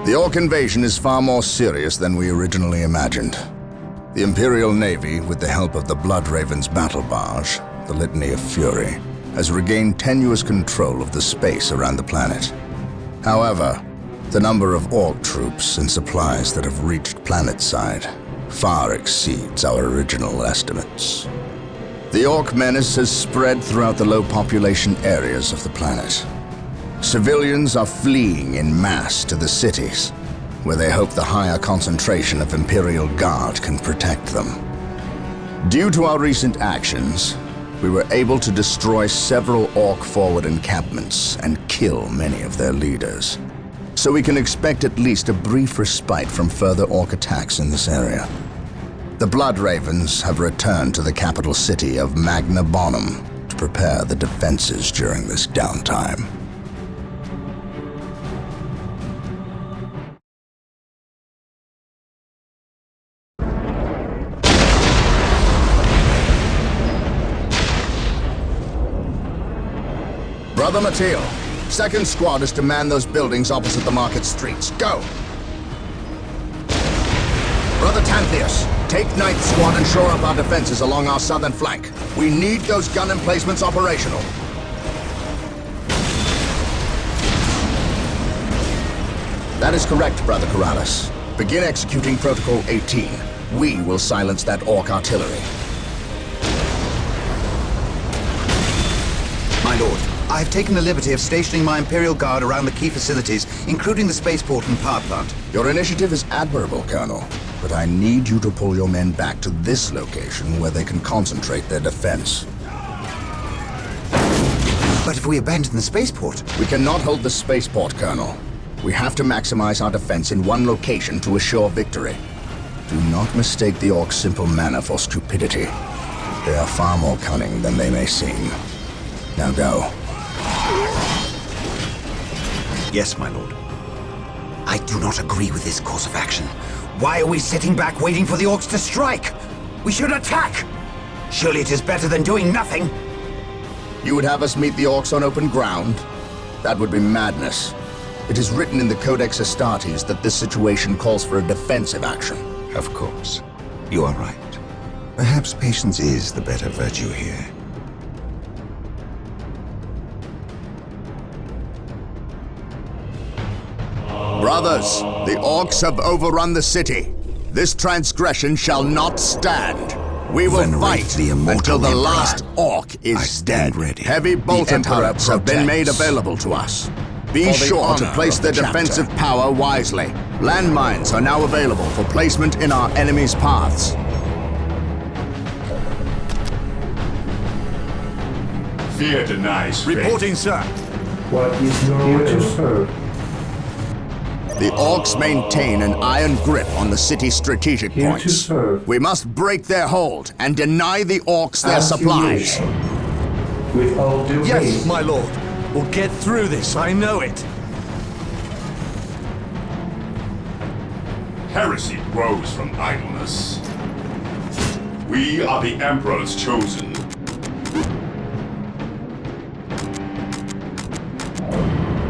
The Orc invasion is far more serious than we originally imagined. The Imperial Navy, with the help of the Blood Raven's battle barge, the Litany of Fury, has regained tenuous control of the space around the planet. However, the number of Orc troops and supplies that have reached planetside far exceeds our original estimates. The Orc menace has spread throughout the low-population areas of the planet. Civilians are fleeing en masse to the cities, where they hope the higher concentration of Imperial Guard can protect them. Due to our recent actions, we were able to destroy several Orc forward encampments and kill many of their leaders. So we can expect at least a brief respite from further Orc attacks in this area. The Blood Ravens have returned to the capital city of Magna Bonum to prepare the defenses during this downtime. Brother Mateo, 2nd Squad is to man those buildings opposite the market streets. Go! Brother Tantheus, take 9th Squad and shore up our defenses along our southern flank. We need those gun emplacements operational. That is correct, Brother Corrales. Begin executing Protocol 18. We will silence that Orc artillery. My lord, I've taken the liberty of stationing my Imperial Guard around the key facilities, including the spaceport and power plant. Your initiative is admirable, Colonel, but I need you to pull your men back to this location where they can concentrate their defense. But if we abandon the spaceport... We cannot hold the spaceport, Colonel. We have to maximize our defense in one location to assure victory. Do not mistake the Orcs' simple manner for stupidity. They are far more cunning than they may seem. Now go. Yes, my lord. I do not agree with this course of action. Why are we sitting back waiting for the Orcs to strike? We should attack! Surely it is better than doing nothing. You would have us meet the Orcs on open ground? That would be madness. It is written in the Codex Astartes that this situation calls for a defensive action. Of course. You are right. Perhaps patience is the better virtue here. Brothers, the Orcs have overrun the city. This transgression shall not stand. We will fight until the last Orc is dead. Ready. Heavy bolter turrets have been made available to us. Be sure to place their defensive power wisely. Landmines are now available for placement in our enemy's paths. Fear denies faith. Reporting, sir. What is your will to serve? The Orcs maintain an iron grip on the city's strategic Here points. to serve. We must break their hold and deny the Orcs their As you supplies. wish. With all due Yes, haste. my lord. We'll get through this, I know it. Heresy grows from idleness. We are the Emperor's chosen.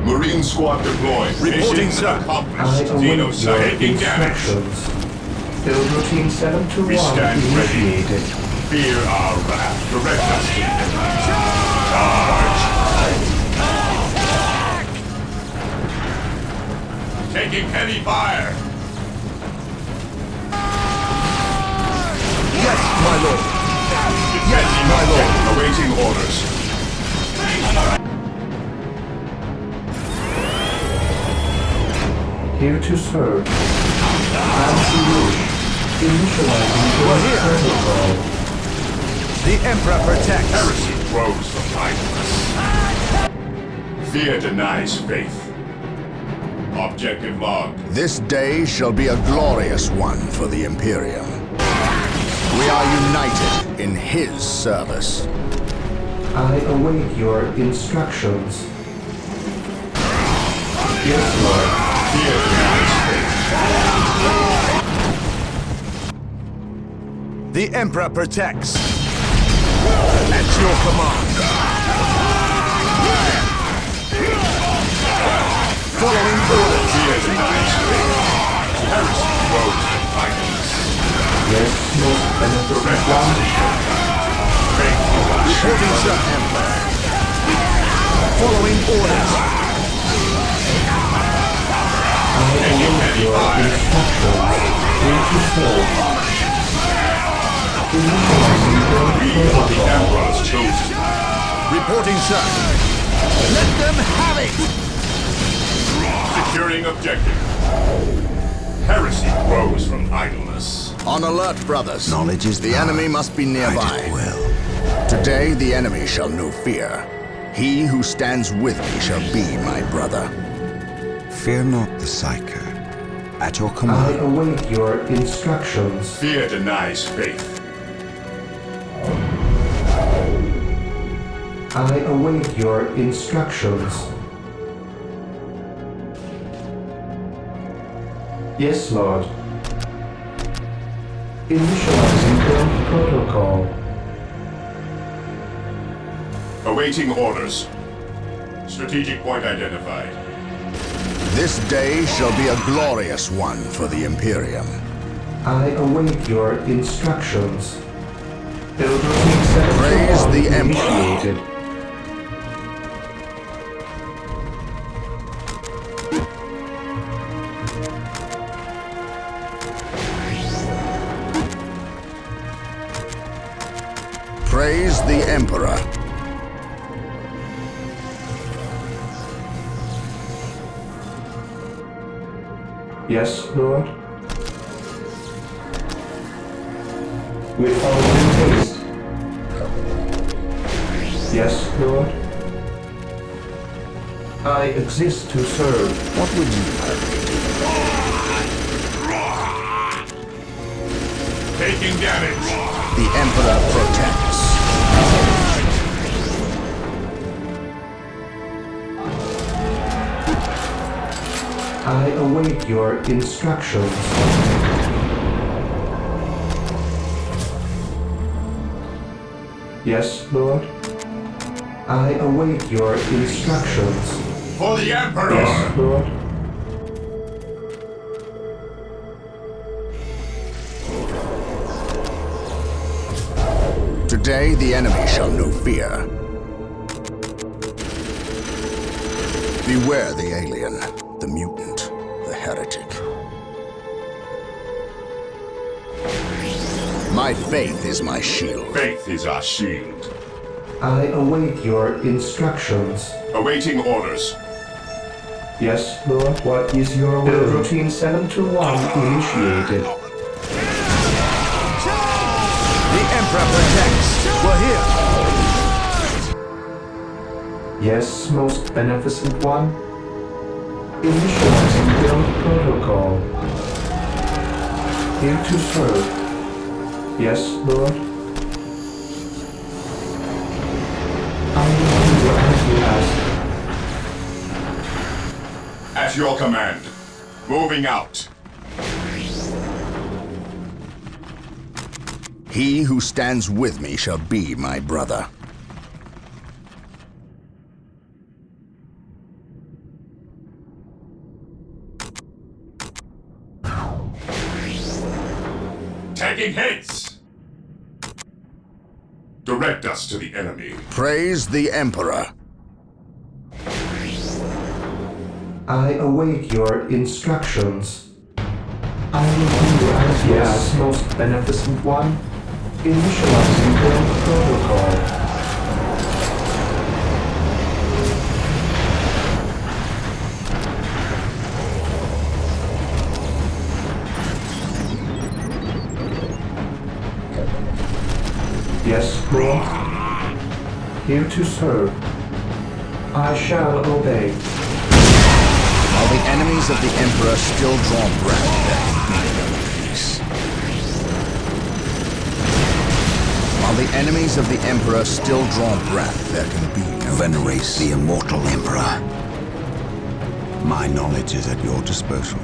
Marine squad deployed. Reporting, Mission sir. accomplished. I await your taking damage. instructions. Build routine 721 We stand ready. initiated. Fear our wrath. Direct us to Charge! Taking heavy fire. Yes, my lord. Yes, my lord. Awaiting orders. Here to serve. As you wish. Initializing We're here. protocol. The Emperor protects. Heresy grows from idleness. Fear denies faith. Objective log. This day shall be a glorious one for the Imperium. We are united in his service. I await your instructions. Yes, Lord. Fear denies faith. The Emperor protects. At your command. Following orders. Fear denies faith. following orders. I await your instructions. Here to serve. Initializing build We are the protocol. Emperor's chosen. Reporting, sir. Let them have it! Securing objective. Heresy grows from idleness. On alert, brothers. Knowledge is the power. enemy must be nearby. Guide it well. Today the enemy shall know fear. He who stands with me shall be my brother. Fear not the Psyker. At your I command. await your instructions. Fear denies faith. I await your instructions. Yes, Lord. Initializing build protocol. Awaiting orders. Strategic point identified. This day shall be a glorious one for the Imperium. I await your instructions. Build routine 7 Praise to 1 the Emperor. initiated. Praise the Emperor. Yes, Lord. We follow in haste. Yes, Lord. I exist to serve. What would you have me do? Taking damage. The Emperor protects. I await your instructions. Yes, Lord. I await your instructions. For the Emperor! Yes, Lord. Today the enemy shall know fear. Beware the alien, the mutant, the heretic. My faith is my shield. Faith is our shield. I await your instructions. Awaiting orders. Yes, Lord. What is your will? Build routine 7 to 1 initiated. The Emperor protects. We're here. Yes, most beneficent one. Initializing build protocol. Here to serve. Yes, Lord. I will do as you ask. At your command. Moving out. He who stands with me shall be my brother. Taking hits. Direct us to the enemy. Praise the Emperor. I await your instructions. I will do as you ask, most beneficent one. Initializing build protocol. Yes, Lord. Here to serve. I shall obey. While the enemies of the Emperor still draw breath, there can be no peace. While the enemies of the Emperor still draw breath, there can be no Venerate peace. the immortal Emperor. My knowledge is at your disposal.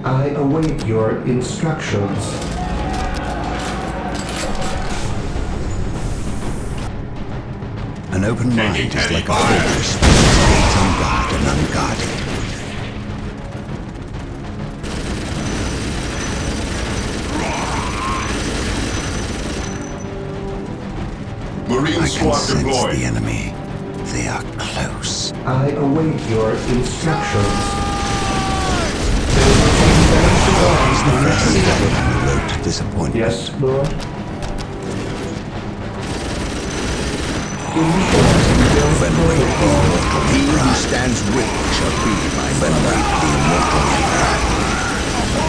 I await your instructions. An An open mind Taking is like a heavy fortress with its gates unbarred and unguarded. Marine I can squad sense deployed. the enemy. They are close. I await your instructions. There will be no Is the first surprise step in on the road to disappointment. Yes, Lord. Initializing build Venerate the protocol. immortal He who emperor. stands with me shall be my Venerate the immortal emperor.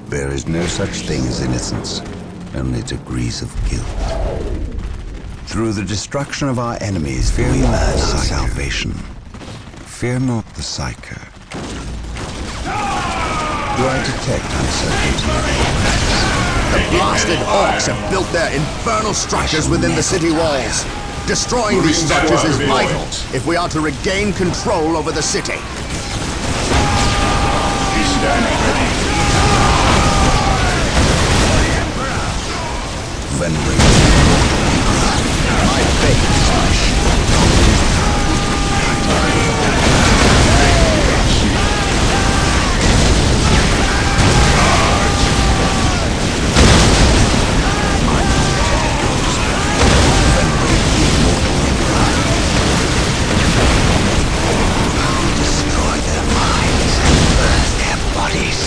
There is no such thing as innocence, only degrees of guilt. Through the destruction of our enemies, we earn our salvation. Fear not the psycho. Do I detect uncertainty? The blasted orcs have built their infernal structures within the city walls. Destroying these structures is vital if we are to regain control over the city. We stand ready. Venerate the immortal emperor. My faith is my shield. Venerate the immortal emperor. I will destroy their minds and burn their bodies.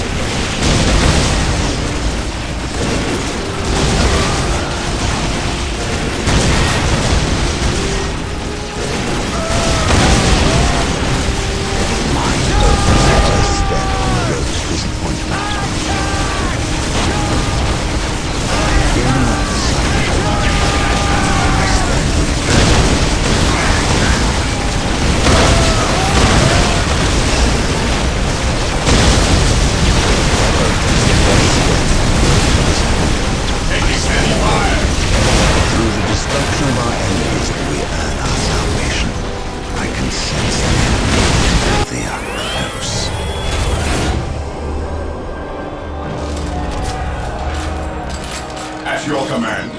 At your command.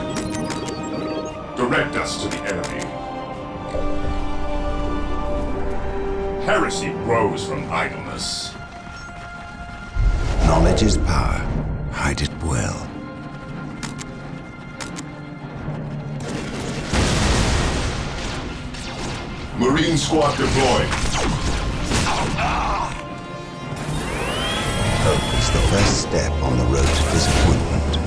Direct us to the enemy. Heresy grows from idleness. Knowledge is power. Hide it well. Marine squad deployed. Hope is the first step on the road to disappointment.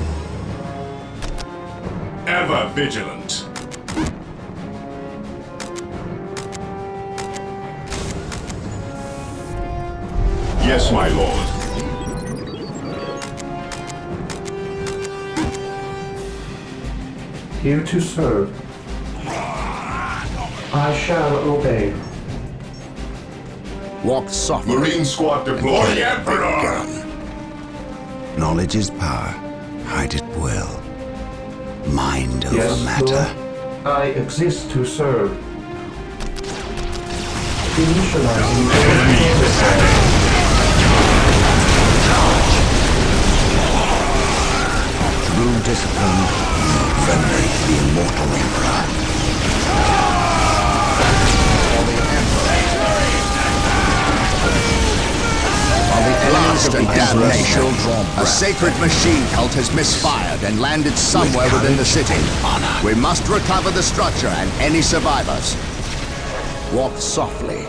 Ever vigilant. Yes, my lord. Here to serve. I shall obey. Walk softly. Marine squad deployed. The Emperor! Gun. Knowledge is power. Hide it well. Mind over Yes, matter. Lord. I exist to serve. Initializing build protocol. Through discipline, venerate the immortal emperor. On the blast and damnation, a sacred machine cult has misfired and landed somewhere within the city. We must recover the structure and any survivors. Walk softly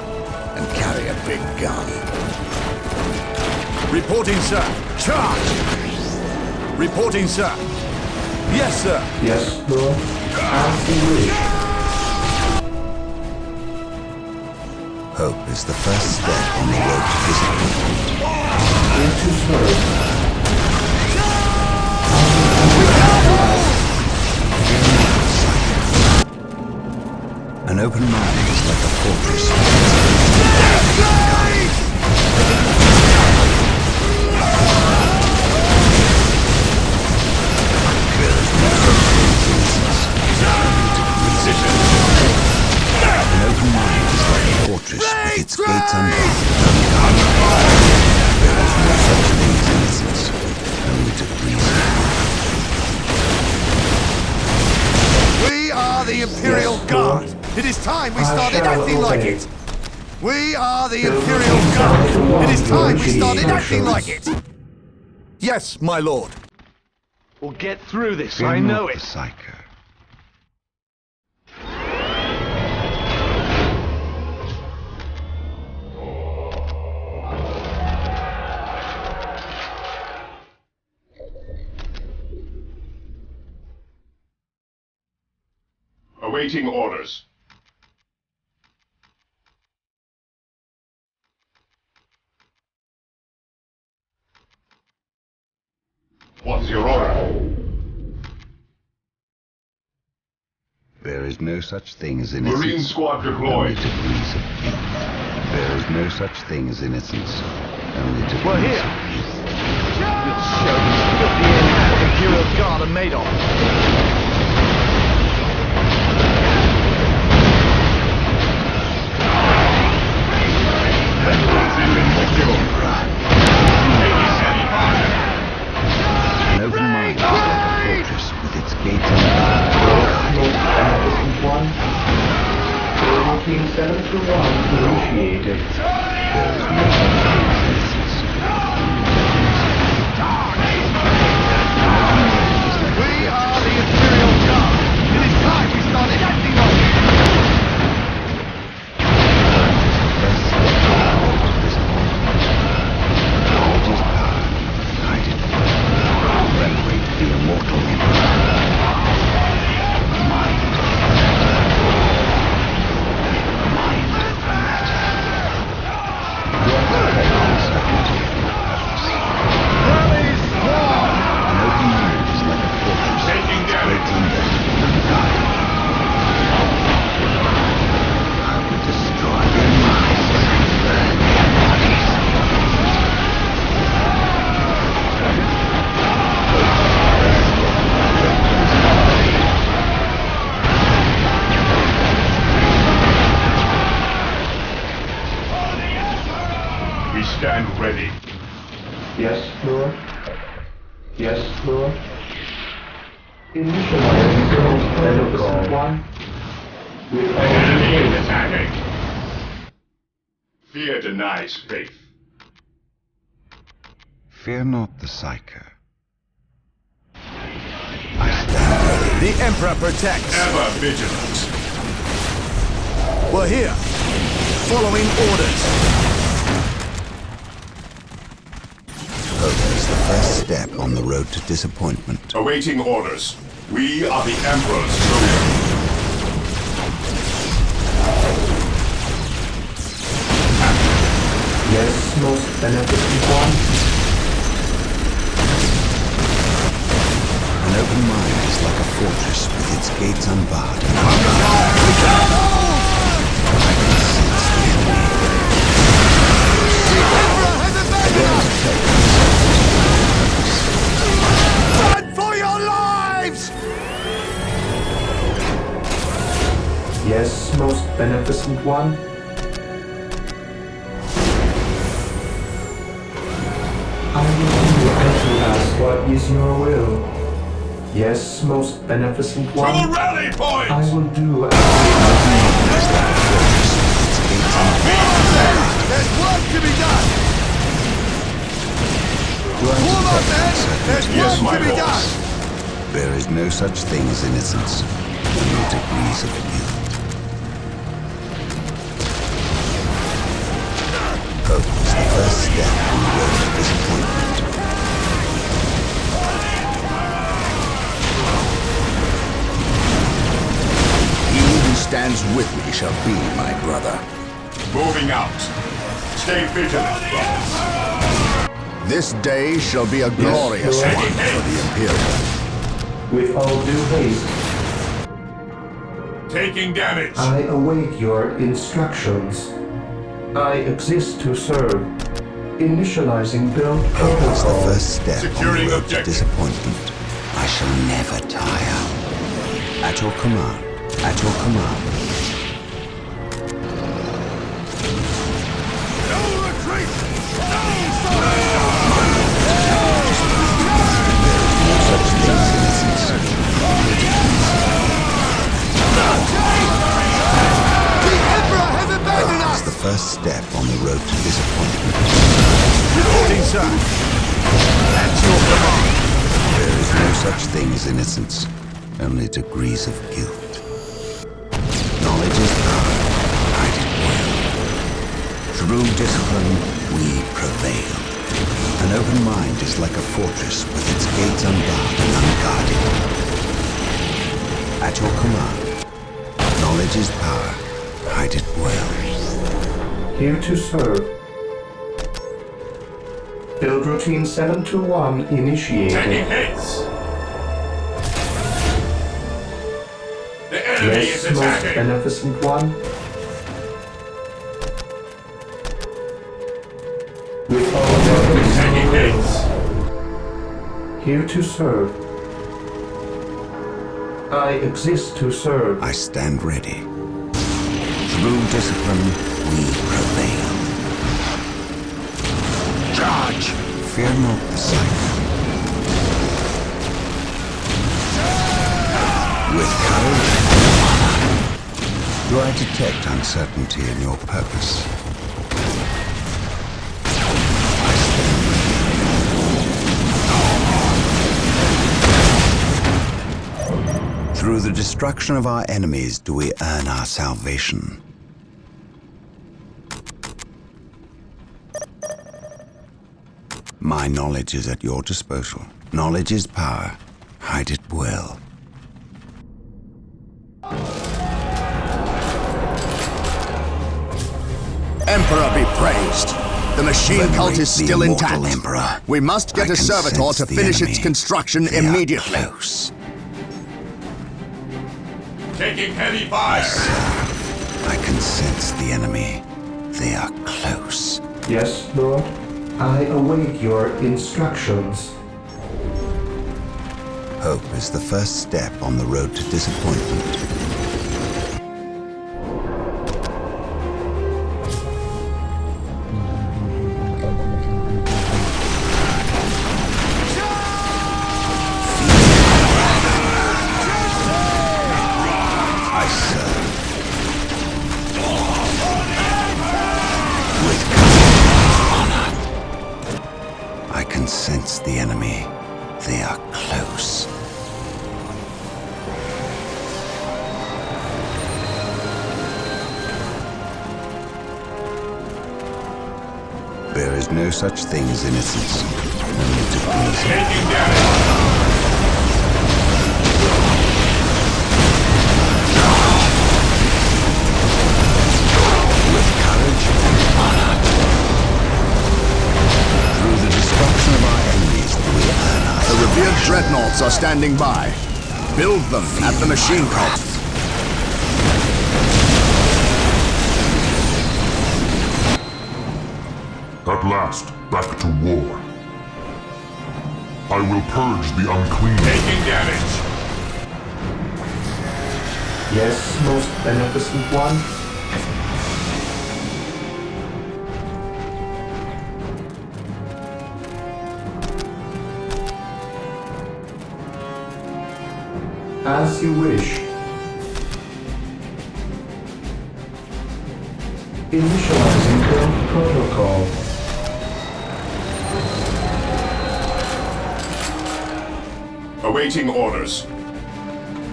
and carry a big gun. Reporting, sir. Charge! Reporting, sir. Yes, sir. Yes, Lord. As you wish. Hope is the first step on the road to disappointment. Here to serve. An open mind is like a fortress. Imperial Yes, Guard. Lord. It is time we I started shall acting like obey. it. We are the Building Imperial Guard. 7-1, It is time we your started acting like instructions. it. Yes, my lord. We'll get through this, Fear I know not it. the Psycho. Awaiting orders. What's your order? There is no such thing as innocence. Marine squad Only deployed. degrees of guilt. There is no such thing as innocence. Only degrees We're here. of guilt. Let's show them what the Imperial Guard are made of. An open mind is like a fortress with its gates unbarred. Most beneficent one. Building 7-1 initiated. There is no such thing as innocence. We are the Imperial Guard. It is time we started acting like it. First step on the road to this point. Knowledge is power. Hide it. Venerate the immortal emperor. Mind. Mind matter. Uncertainty of purpose. An open mind is like a fortress. Taking damage. Gates unbarred and unguarded. I will destroy their minds and burn their bodies. We stand ready. Yes, Lord. Yes, Lord. Initializing build beneficent one. With all Enemy is haste. attacking. Fear denies faith. Fear not the Psycho. I stand ready. The Emperor protects. Ever vigilant. We're here. Following orders. Hope is the first step on the road to disappointment. Awaiting orders. We are the Emperor's children. Yes, most beneficent one. An open mind is like a fortress with its gates unbarred. I can sense the enemy. Run for your lives! Yes, most beneficent one. I will do as you ask. What is your will? Yes, most beneficent To the one. rally point! I will do as you ask. There's work to be done! Warm up, men! There's Yes, work my to be lord. done! There is no such thing as innocence, only degrees of guilt. Hope is the first step on the road to disappointment. He who stands with me shall be my brother. Moving out. Stay vigilant, brothers. This day shall be a glorious Lord. one for the Imperial. With all due haste, Taking damage. I await your instructions. I exist to serve. Initializing build Hope is the protocol. first step on Securing the road to objective. disappointment. I shall never tire. At your command. At your command. No retreat! No No such thing as innocence. first step on the road to disappointment. Reporting, sir. At your command. There is no such thing as innocence, only degrees of guilt. Knowledge is power, hide it well. Through discipline, we prevail. An open mind is like a fortress with its gates unbarred and unguarded. At your command, knowledge is power, hide it well. Here to serve. Build routine 721 initiated. Taking hits! The enemy is Yes, most attacking! beneficent one. With all weapons Taking hits! here to serve. I exist to serve. I stand ready. Through discipline, we prevail. Charge! Fear not the sight. With courage, do I detect uncertainty in your purpose? I stand ready. Through the destruction of our enemies do we earn our salvation. My knowledge is at your disposal. Knowledge is power. Hide it well. Emperor be praised. The machine cult is Venerate the still immortal intact. Emperor. We must get I a can servitor sense to the finish enemy. its construction They are immediately. close. Taking heavy fire! I can sense the enemy. They are close. Yes, Lord. I await your instructions. Hope is the first step on the road to disappointment. I serve. With honor. I can sense the enemy. They are close. There is no such thing as innocence. Only degrees. Taking damage! With courage and honor. Through the destruction of our enemies, we earn our The revered dreadnoughts are standing by. Build them at the machine cult. At last, back to war. I will purge the unclean. Taking damage! Yes, most beneficent one. As you wish. Initializing build protocol. Awaiting orders.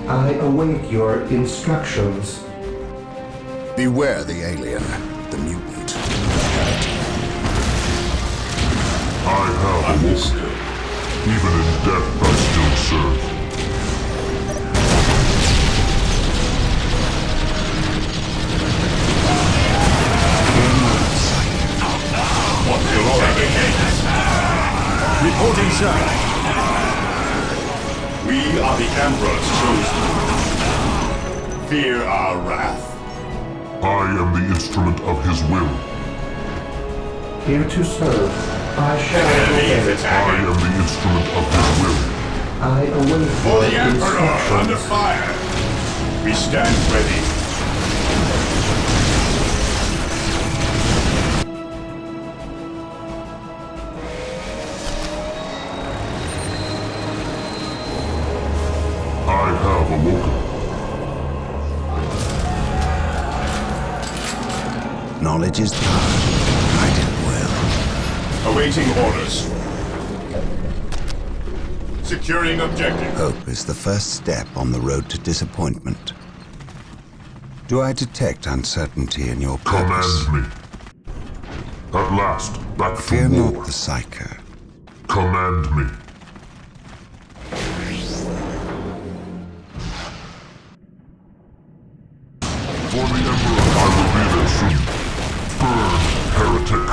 I await your instructions. Beware the alien, the mutant. I have awoken. Even in death, I still serve. What glory! Reporting, sir. We are the Emperor's chosen. Fear our wrath. I am the instrument of his will. Here to serve. I shall Enemy is obey. I attacking. am the instrument of his will. I await For your the Emperor, under instructions. fire. We stand ready. I have awoken. Knowledge is power. Hide it well. Awaiting orders. Securing objective. Hope is the first step on the road to disappointment. Do I detect uncertainty in your purpose? Command me. At last, back to Fear war. not the Psycho. Command me. For the Emperor, I will be there soon. Burn, heretic.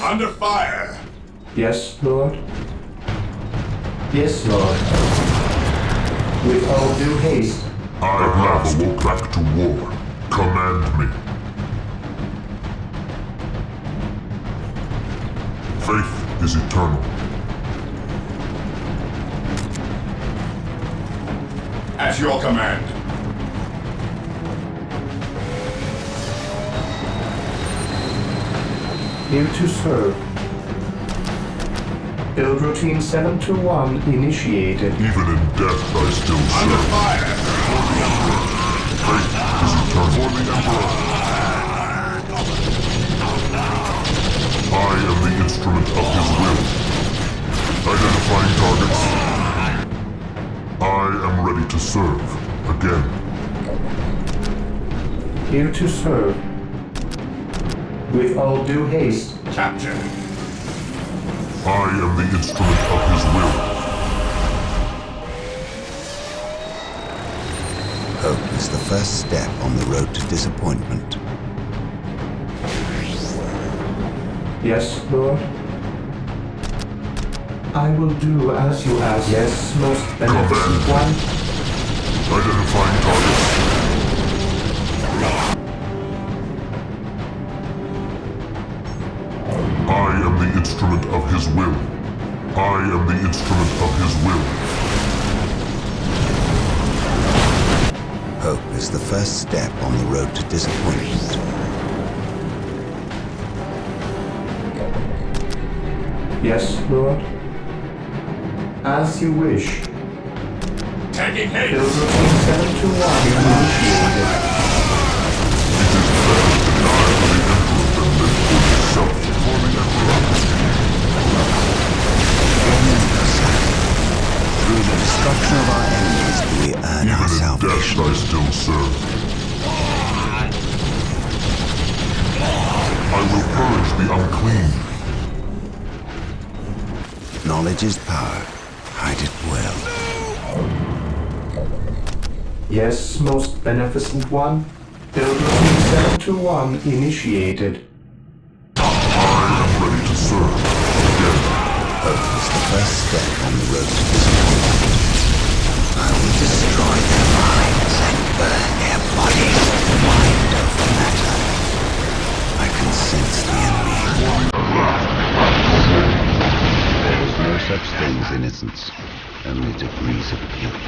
Under fire. Yes, Lord? Yes, Lord. With all due haste. I have awoke back to war. Command me. Faith is eternal. At your command. Here to serve. Build routine 721 initiated. Even in death, I still serve. Under fire! Faith is eternal. For the Emperor. I am the instrument of his will. Identifying targets. I am ready to serve. Again. Here to serve. With all due haste. Capture. I am the instrument of his will. Hope is the first step on the road to disappointment. Yes, Lord? I will do as you ask. Yes, most beneficent one. Identifying targets. I am the instrument of his will. I am the instrument of his will. Hope is the first step on the road to disappointment. Yes, Lord? As you wish. Taking haste. Build routine 721 initiated. Through the destruction of our enemies do we earn our salvation. Even in death I still serve. I will purge the unclean. Knowledge is power. Hide it well. Yes, most beneficent one. Build routine 721 initiated. I am ready to serve. Again. Hope is the first step on the road to disappointment. I will destroy their minds and burn their bodies. Mind over matter. I can sense the enemy. There is no such thing as innocence, only degrees of guilt.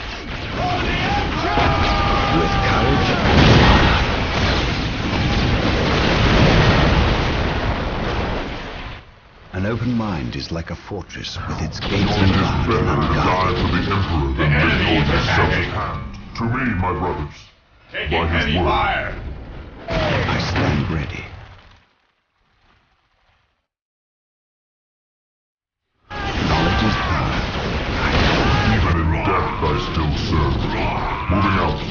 With courage, an open mind is like a fortress with its gates It is unbarred better and to die unguarded. for the Emperor than live on yourself at hand. To me, my brothers, by his word. I stand ready. Knowledge is power. Even in death, I still serve. Moving out.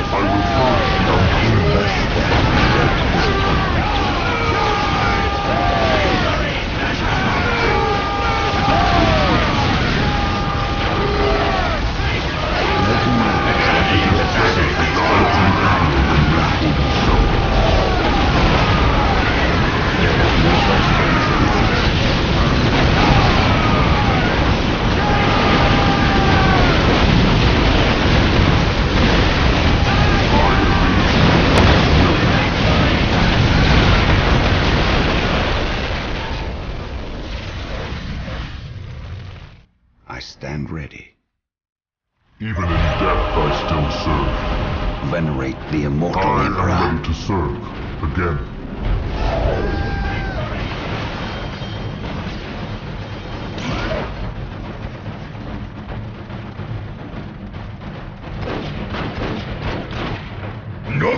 I will purge the unclean. First step on the road to disappointment. An open mind is like a fortress with its gates unbarred and unguarded. There is no such thing as innocence. I stand ready. Even in death, I still serve. Venerate the immortal I am Emperor. ready to serve. Again.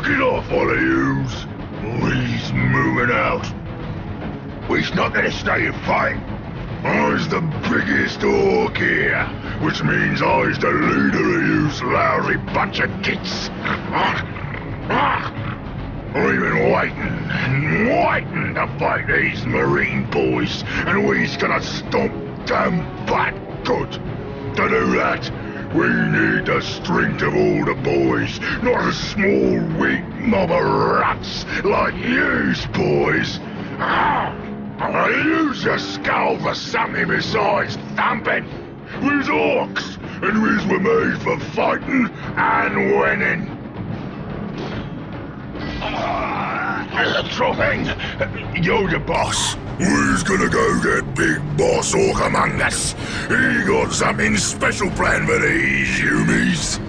it off, all of yous. We's moving out. We's not gonna stay and fight. I's the biggest orc here, which means I's the leader of yous lousy bunch of gits. We've been waiting to fight these Marine boys, and we's gonna stomp them back good. To do that, we need the strength of all the boys, not a small weak mob of rats like yous boys. I'll use your skull for something besides thumping. We's orcs, and we's were made for fighting and winning. Dropping, you're the boss. We's gonna go get Big Boss Orc among us. He got something special planned for these humies.